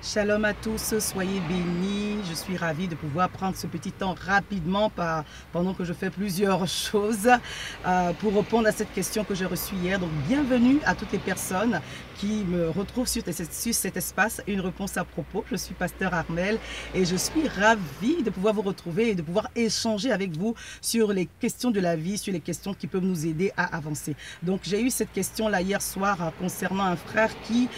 Shalom à tous, soyez bénis. Je suis ravie de pouvoir prendre ce petit temps rapidement pendant que je fais plusieurs choses pour répondre à cette question que j'ai reçue hier. Donc bienvenue à toutes les personnes qui me retrouvent sur cet espace. Une réponse à propos. Je suis pasteur Armel et je suis ravie de pouvoir vous retrouver et de pouvoir échanger avec vous sur les questions de la vie, sur les questions qui peuvent nous aider à avancer. Donc j'ai eu cette question-là hier soir concernant un frère qui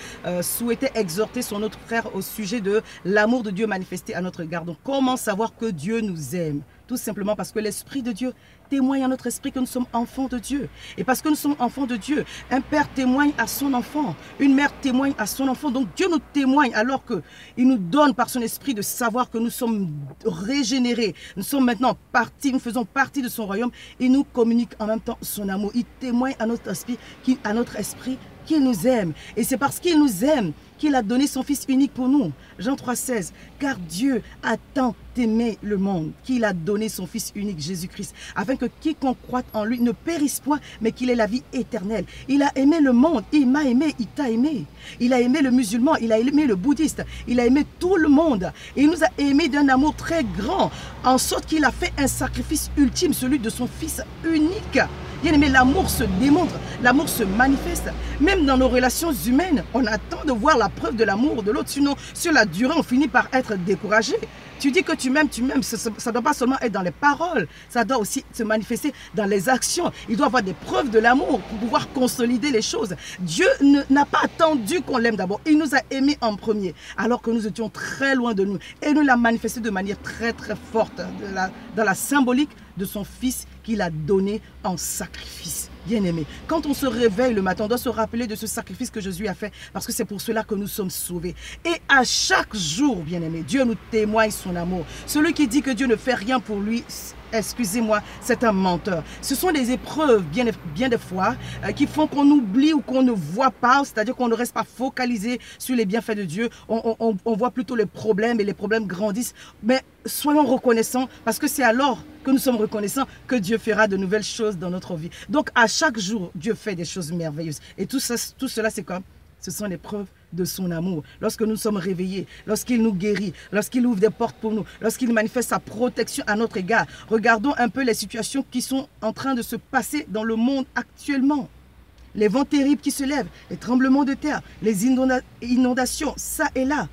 souhaitait exhorter son autre frère au sujet de l'amour de Dieu manifesté à notre égard. Donc comment savoir que Dieu nous aime? Tout simplement parce que l'Esprit de Dieu témoigne à notre esprit que nous sommes enfants de Dieu. Et parce que nous sommes enfants de Dieu, un père témoigne à son enfant, une mère témoigne à son enfant. Donc Dieu nous témoigne alors qu'il nous donne par son esprit de savoir que nous sommes régénérés. Nous sommes maintenant partis, nous faisons partie de son royaume et nous communique en même temps son amour. Il témoigne à notre esprit qu'il nous aime. Et c'est parce qu'il nous aime qu'il a donné son Fils unique pour nous. Jean 3,16. Car Dieu a tant aimé le monde qu'il a donné son Fils unique, Jésus-Christ, afin que quiconque croit en lui ne périsse point, mais qu'il ait la vie éternelle. Il a aimé le monde, il m'a aimé, il t'a aimé. Il a aimé le musulman, il a aimé le bouddhiste, il a aimé tout le monde. Et il nous a aimés d'un amour très grand, en sorte qu'il a fait un sacrifice ultime, celui de son Fils unique. Bien aimé, l'amour se démontre, l'amour se manifeste. Même dans nos relations humaines, on attend de voir la preuve de l'amour de l'autre. Sinon, sur la durée, on finit par être découragé. Tu dis que tu m'aimes, ça ne doit pas seulement être dans les paroles, ça doit aussi se manifester dans les actions. Il doit y avoir des preuves de l'amour pour pouvoir consolider les choses. Dieu n'a pas attendu qu'on l'aime d'abord. Il nous a aimés en premier, alors que nous étions très loin de nous. Et nous l'a manifesté de manière très très forte, dans la symbolique de son Fils qu'il a donné en sacrifice. Bien-aimé, quand on se réveille le matin, on doit se rappeler de ce sacrifice que Jésus a fait, parce que c'est pour cela que nous sommes sauvés. Et à chaque jour, bien-aimé, Dieu nous témoigne son amour. Celui qui dit que Dieu ne fait rien pour lui, excusez-moi, c'est un menteur. Ce sont des épreuves, bien des fois, qui font qu'on oublie ou qu'on ne voit pas, c'est-à-dire qu'on ne reste pas focalisé sur les bienfaits de Dieu. On voit plutôt les problèmes et les problèmes grandissent. Mais soyons reconnaissants, parce que c'est alors que nous sommes reconnaissants que Dieu fera de nouvelles choses dans notre vie. Donc à chaque jour, Dieu fait des choses merveilleuses. Et tout cela, c'est comme? Ce sont les preuves de son amour. Lorsque nous sommes réveillés, lorsqu'il nous guérit, lorsqu'il ouvre des portes pour nous, lorsqu'il manifeste sa protection à notre égard. Regardons un peu les situations qui sont en train de se passer dans le monde actuellement. Les vents terribles qui se lèvent, les tremblements de terre, les inondations, ça et là.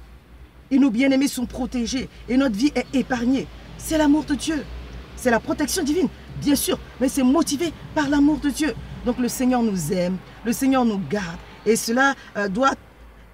Et nos bien-aimés sont protégés et notre vie est épargnée. C'est l'amour de Dieu. C'est la protection divine, bien sûr, mais c'est motivé par l'amour de Dieu. Donc le Seigneur nous aime, le Seigneur nous garde. Et cela doit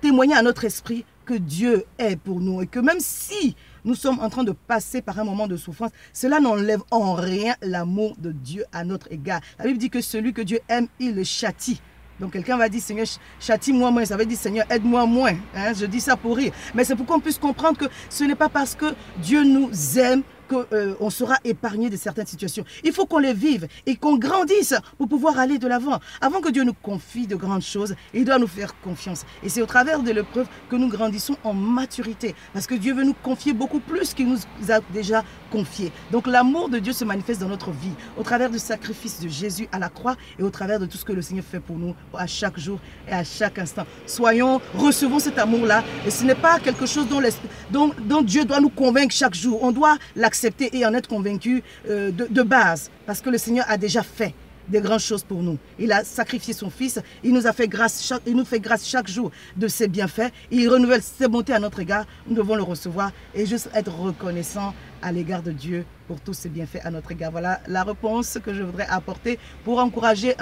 témoigner à notre esprit que Dieu est pour nous. Et que même si nous sommes en train de passer par un moment de souffrance, cela n'enlève en rien l'amour de Dieu à notre égard. La Bible dit que celui que Dieu aime, il le châtie. Donc quelqu'un va dire, Seigneur, châtie-moi moins. Ça veut dire, Seigneur, aide-moi moins. Hein? Je dis ça pour rire. Mais c'est pour qu'on puisse comprendre que ce n'est pas parce que Dieu nous aime qu'on sera épargné de certaines situations. Il faut qu'on les vive et qu'on grandisse pour pouvoir aller de l'avant. Avant que Dieu nous confie de grandes choses, il doit nous faire confiance. Et c'est au travers de l'épreuve que nous grandissons en maturité. Parce que Dieu veut nous confier beaucoup plus qu'il nous a déjà confié. Donc l'amour de Dieu se manifeste dans notre vie, au travers du sacrifice de Jésus à la croix et au travers de tout ce que le Seigneur fait pour nous à chaque jour et à chaque instant. Recevons cet amour-là. Et ce n'est pas quelque chose dont Dieu doit nous convaincre chaque jour. On doit l'accepter et en être convaincu de base, parce que le Seigneur a déjà fait des grandes choses pour nous. Il a sacrifié son Fils, il nous fait grâce chaque jour de ses bienfaits, il renouvelle ses bontés à notre égard. Nous devons le recevoir et juste être reconnaissants à l'égard de Dieu pour tous ses bienfaits à notre égard. Voilà la réponse que je voudrais apporter pour encourager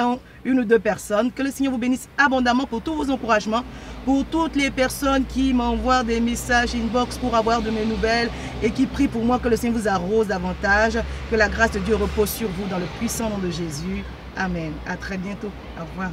une ou deux personnes. Que le Seigneur vous bénisse abondamment pour tous vos encouragements, pour toutes les personnes qui m'envoient des messages inbox pour avoir de mes nouvelles et qui prient pour moi. Que le Seigneur vous arrose davantage, que la grâce de Dieu repose sur vous dans le puissant nom de Jésus. Amen. À très bientôt. Au revoir.